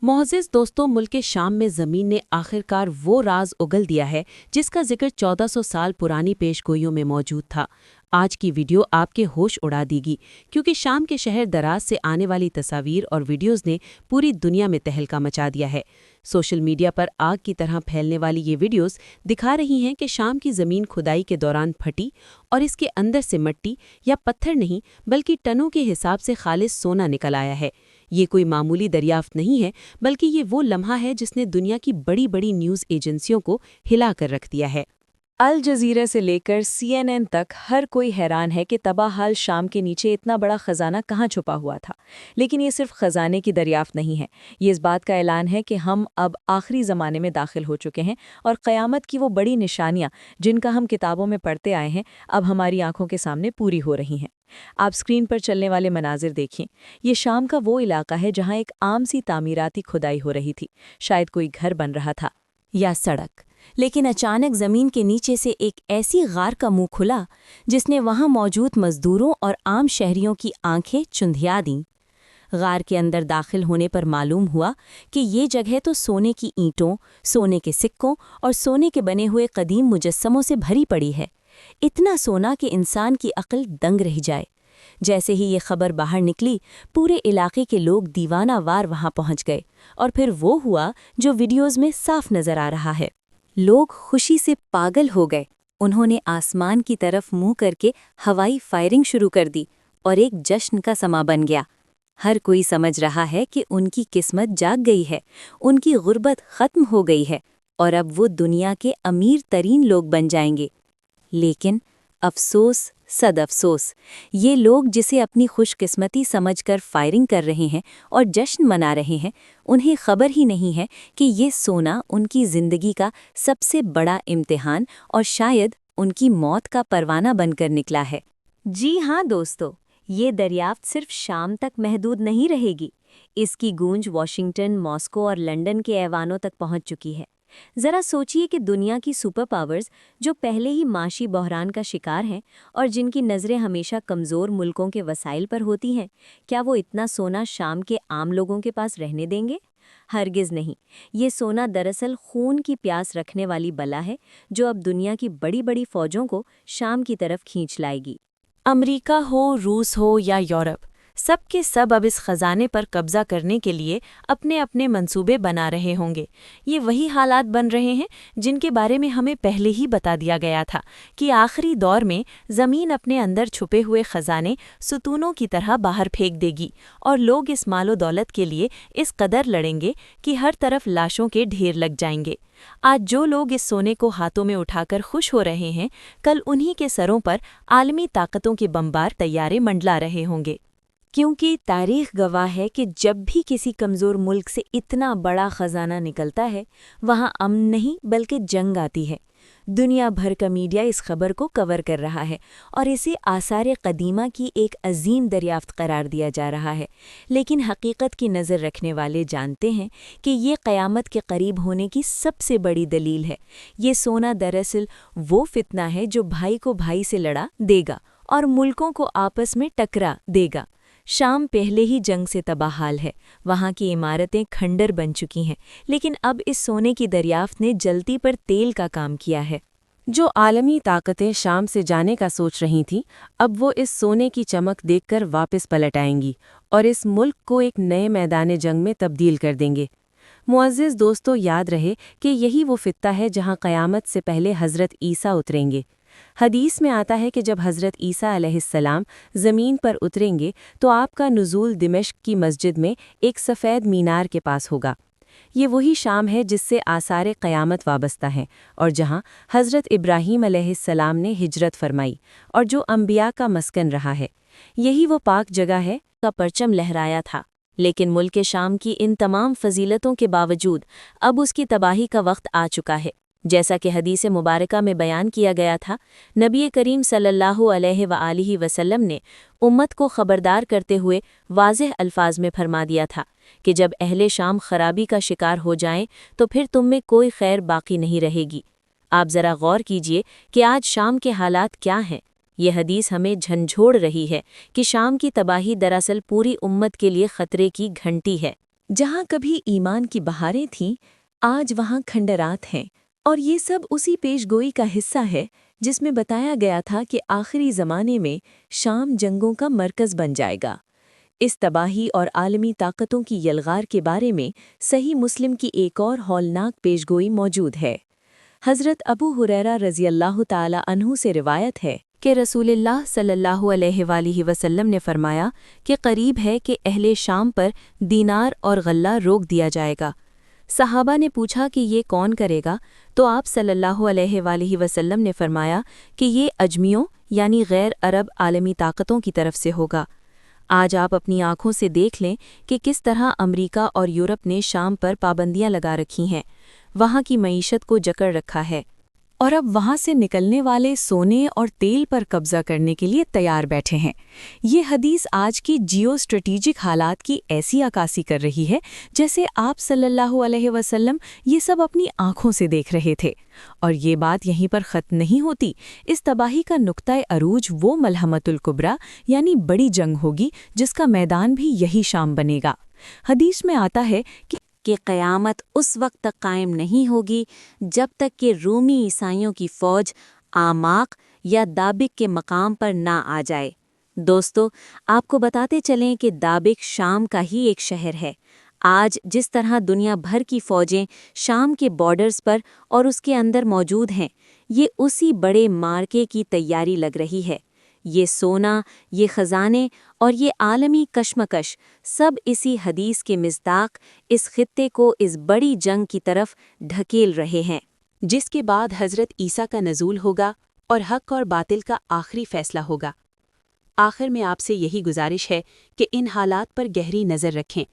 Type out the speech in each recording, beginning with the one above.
معزز دوستوں، ملک شام میں زمین نے آخرکار وہ راز اگل دیا ہے جس کا ذکر 1400 سال پرانی پیش گوئیوں میں موجود تھا۔ آج کی ویڈیو آپ کے ہوش اڑا دے گی، کیونکہ شام کے شہر دراز سے آنے والی تصاویر اور ویڈیوز نے پوری دنیا میں تہلکہ مچا دیا ہے۔ سوشل میڈیا پر آگ کی طرح پھیلنے والی یہ ویڈیوز دکھا رہی ہیں کہ شام کی زمین کھدائی کے دوران پھٹی اور اس کے اندر سے مٹی یا پتھر نہیں بلکہ ٹنوں کے حساب سے خالص سونا نکل آیا ہے۔ یہ کوئی معمولی دریافت نہیں ہے، بلکہ یہ وہ لمحہ ہے جس نے دنیا کی بڑی بڑی نیوز ایجنسیوں کو ہلا کر رکھ دیا ہے۔ الجزیرہ سے لے کر CNN تک ہر کوئی حیران ہے کہ تباہ حال شام کے نیچے اتنا بڑا خزانہ کہاں چھپا ہوا تھا۔ لیکن یہ صرف خزانے کی دریافت نہیں ہے، یہ اس بات کا اعلان ہے کہ ہم اب آخری زمانے میں داخل ہو چکے ہیں اور قیامت کی وہ بڑی نشانیاں جن کا ہم کتابوں میں پڑھتے آئے ہیں اب ہماری آنکھوں کے سامنے پوری ہو رہی ہیں۔ آپ اسکرین پر چلنے والے مناظر دیکھیں۔ یہ شام کا وہ علاقہ ہے جہاں ایک عام سی تعمیراتی کھدائی ہو رہی تھی، شاید کوئی گھر بن رہا تھا یا سڑک، لیکن اچانک زمین کے نیچے سے ایک ایسی غار کا منہ کھلا جس نے وہاں موجود مزدوروں اور عام شہریوں کی آنکھیں چندھیا دیں۔ غار کے اندر داخل ہونے پر معلوم ہوا کہ یہ جگہ تو سونے کی اینٹوں، سونے کے سکوں اور سونے کے بنے ہوئے قدیم مجسموں سے بھری پڑی ہے، اتنا سونا کہ انسان کی عقل دنگ رہ جائے۔ جیسے ہی یہ خبر باہر نکلی، پورے علاقے کے لوگ دیوانہ وار وہاں پہنچ گئے، اور پھر وہ ہوا جو ویڈیوز میں صاف نظر آ رہا ہے۔ لوگ خوشی سے پاگل ہو گئے، انہوں نے آسمان کی طرف منہ کر کے ہوائی فائرنگ شروع کر دی اور ایک جشن کا سما بن گیا۔ ہر کوئی سمجھ رہا ہے کہ ان کی قسمت جاگ گئی ہے، ان کی غربت ختم ہو گئی ہے اور اب وہ دنیا کے امیر ترین لوگ بن جائیں گے۔ لیکن افسوس، صد افسوس، یہ لوگ جسے اپنی خوش قسمتی سمجھ کر فائرنگ کر رہے ہیں اور جشن منا رہے ہیں، انہیں خبر ہی نہیں ہے کہ یہ سونا ان کی زندگی کا سب سے بڑا امتحان اور شاید ان کی موت کا پروانہ بن کر نکلا ہے۔ جی ہاں دوستو، یہ دریافت صرف شام تک محدود نہیں رہے گی، اس کی گونج واشنگٹن، ماسکو اور لندن کے ایوانوں تک پہنچ چکی ہے۔ ذرا سوچئے کہ دنیا کی سپر پاورز جو پہلے ہی معاشی بحران کا شکار ہیں اور جن کی نظریں ہمیشہ کمزور ملکوں کے وسائل پر ہوتی ہیں، کیا وہ اتنا سونا شام کے عام لوگوں کے پاس رہنے دیں گے؟ ہرگز نہیں۔ یہ سونا دراصل خون کی پیاس رکھنے والی بلا ہے جو اب دنیا کی بڑی بڑی فوجوں کو شام کی طرف کھینچ لائے گی۔ امریکہ ہو، روس ہو یا یورپ، سب کے سب اب اس خزانے پر قبضہ کرنے کے لیے اپنے اپنے منصوبے بنا رہے ہوں گے۔ یہ وہی حالات بن رہے ہیں جن کے بارے میں ہمیں پہلے ہی بتا دیا گیا تھا کہ آخری دور میں زمین اپنے اندر چھپے ہوئے خزانے ستونوں کی طرح باہر پھینک دے گی، اور لوگ اس مال و دولت کے لیے اس قدر لڑیں گے کہ ہر طرف لاشوں کے ڈھیر لگ جائیں گے۔ آج جو لوگ اس سونے کو ہاتھوں میں اٹھا کر خوش ہو رہے ہیں، کل انہی کے سروں پر عالمی طاقتوں کے بمبار طیارے منڈلا رہے ہوں گے۔ کیونکہ تاریخ گواہ ہے کہ جب بھی کسی کمزور ملک سے اتنا بڑا خزانہ نکلتا ہے، وہاں امن نہیں بلکہ جنگ آتی ہے۔ دنیا بھر کا میڈیا اس خبر کو کور کر رہا ہے اور اسے آثار قدیمہ کی ایک عظیم دریافت قرار دیا جا رہا ہے، لیکن حقیقت کی نظر رکھنے والے جانتے ہیں کہ یہ قیامت کے قریب ہونے کی سب سے بڑی دلیل ہے۔ یہ سونا دراصل وہ فتنہ ہے جو بھائی کو بھائی سے لڑا دے گا اور ملکوں کو آپس میں ٹکرا دے گا۔ شام پہلے ہی جنگ سے تباہ حال ہے، وہاں کی عمارتیں کھنڈر بن چکی ہیں، لیکن اب اس سونے کی دریافت نے جلتی پر تیل کا کام کیا ہے۔ جو عالمی طاقتیں شام سے جانے کا سوچ رہی تھیں، اب وہ اس سونے کی چمک دیکھ کر واپس پلٹ آئیں گی اور اس ملک کو ایک نئے میدان جنگ میں تبدیل کر دیں گے۔ معزز دوستو، یاد رہے کہ یہی وہ خطہ ہے جہاں قیامت سے پہلے حضرت عیسیٰ اتریں گے۔ حدیث میں آتا ہے کہ جب حضرت عیسیٰ علیہ السلام زمین پر اتریں گے تو آپ کا نزول دمشق کی مسجد میں ایک سفید مینار کے پاس ہوگا۔ یہ وہی شام ہے جس سے آثار قیامت وابستہ ہیں اور جہاں حضرت ابراہیم علیہ السلام نے ہجرت فرمائی اور جو انبیاء کا مسکن رہا ہے۔ یہی وہ پاک جگہ ہے کا پرچم لہرایا تھا، لیکن ملک شام کی ان تمام فضیلتوں کے باوجود اب اس کی تباہی کا وقت آ چکا ہے۔ جیسا کہ حدیث مبارکہ میں بیان کیا گیا تھا، نبی کریم صلی اللہ علیہ وآلہ وسلم نے امت کو خبردار کرتے ہوئے واضح الفاظ میں فرما دیا تھا کہ جب اہل شام خرابی کا شکار ہو جائیں تو پھر تم میں کوئی خیر باقی نہیں رہے گی۔ آپ ذرا غور کیجئے کہ آج شام کے حالات کیا ہیں۔ یہ حدیث ہمیں جھنجھوڑ رہی ہے کہ شام کی تباہی دراصل پوری امت کے لیے خطرے کی گھنٹی ہے۔ جہاں کبھی ایمان کی بہاریں تھیں، آج وہاں کھنڈرات ہیں، اور یہ سب اسی پیش گوئی کا حصہ ہے جس میں بتایا گیا تھا کہ آخری زمانے میں شام جنگوں کا مرکز بن جائے گا۔ اس تباہی اور عالمی طاقتوں کی یلغار کے بارے میں صحیح مسلم کی ایک اور ہولناک پیشگوئی موجود ہے۔ حضرت ابو ہریرہ رضی اللہ تعالی عنہ سے روایت ہے کہ رسول اللہ صلی اللہ علیہ وآلہ وسلم نے فرمایا کہ قریب ہے کہ اہل شام پر دینار اور غلہ روک دیا جائے گا۔ صحابہ نے پوچھا کہ یہ کون کرے گا، تو آپ صلی اللہ علیہ وآلہ وسلم نے فرمایا کہ یہ اجمیوں یعنی غیر عرب عالمی طاقتوں کی طرف سے ہوگا۔ آج آپ اپنی آنکھوں سے دیکھ لیں کہ کس طرح امریکہ اور یورپ نے شام پر پابندیاں لگا رکھی ہیں، وہاں کی معیشت کو جکڑ رکھا ہے، اور اب وہاں سے نکلنے والے سونے اور تیل پر قبضہ کرنے کے لیے تیار بیٹھے ہیں۔ یہ حدیث آج کی جیو اسٹریٹجک حالات کی ایسی عکاسی کر رہی ہے جیسے آپ صلی اللہ علیہ وسلم یہ سب اپنی آنکھوں سے دیکھ رہے تھے۔ اور یہ بات یہیں پر ختم نہیں ہوتی، اس تباہی کا نقطۂ عروج وہ ملحمۃ الکبریٰ یعنی بڑی جنگ ہوگی جس کا میدان بھی یہی شام بنے گا۔ حدیث میں آتا ہے کہ قیامت اس وقت تک قائم نہیں ہوگی جب تک کہ رومی عیسائیوں کی فوج آماق یا دابق کے مقام پر نہ آ جائے۔ دوستو، آپ کو بتاتے چلیں کہ دابق شام کا ہی ایک شہر ہے۔ آج جس طرح دنیا بھر کی فوجیں شام کے بارڈرز پر اور اس کے اندر موجود ہیں، یہ اسی بڑے مارکے کی تیاری لگ رہی ہے۔ یہ سونا، یہ خزانے اور یہ عالمی کشمکش سب اسی حدیث کے مصداق اس خطے کو اس بڑی جنگ کی طرف ڈھکیل رہے ہیں، جس کے بعد حضرت عیسیٰ کا نزول ہوگا اور حق اور باطل کا آخری فیصلہ ہوگا۔ آخر میں آپ سے یہی گزارش ہے کہ ان حالات پر گہری نظر رکھیں۔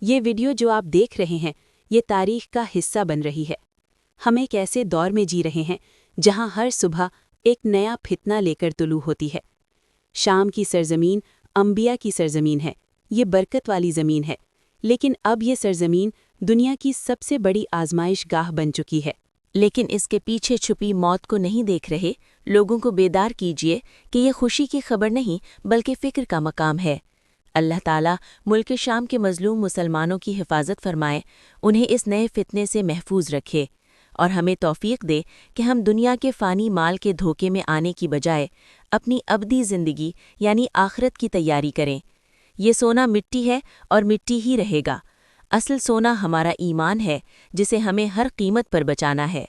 یہ ویڈیو جو آپ دیکھ رہے ہیں، یہ تاریخ کا حصہ بن رہی ہے۔ ہم ایک ایسے دور میں جی رہے ہیں جہاں ہر صبح ایک نیا فتنہ لے کر طلوع ہوتی ہے۔ شام کی سرزمین انبیاء کی سرزمین ہے، یہ برکت والی زمین ہے، لیکن اب یہ سرزمین دنیا کی سب سے بڑی آزمائش گاہ بن چکی ہے۔ لیکن اس کے پیچھے چھپی موت کو نہیں دیکھ رہے لوگوں کو بیدار کیجیے کہ یہ خوشی کی خبر نہیں بلکہ فکر کا مقام ہے۔ اللہ تعالیٰ ملک شام کے مظلوم مسلمانوں کی حفاظت فرمائے، انہیں اس نئے فتنے سے محفوظ رکھے، اور ہمیں توفیق دے کہ ہم دنیا کے فانی مال کے دھوکے میں آنے کی بجائے اپنی ابدی زندگی یعنی آخرت کی تیاری کریں۔ یہ سونا مٹی ہے اور مٹی ہی رہے گا۔ اصل سونا ہمارا ایمان ہے جسے ہمیں ہر قیمت پر بچانا ہے۔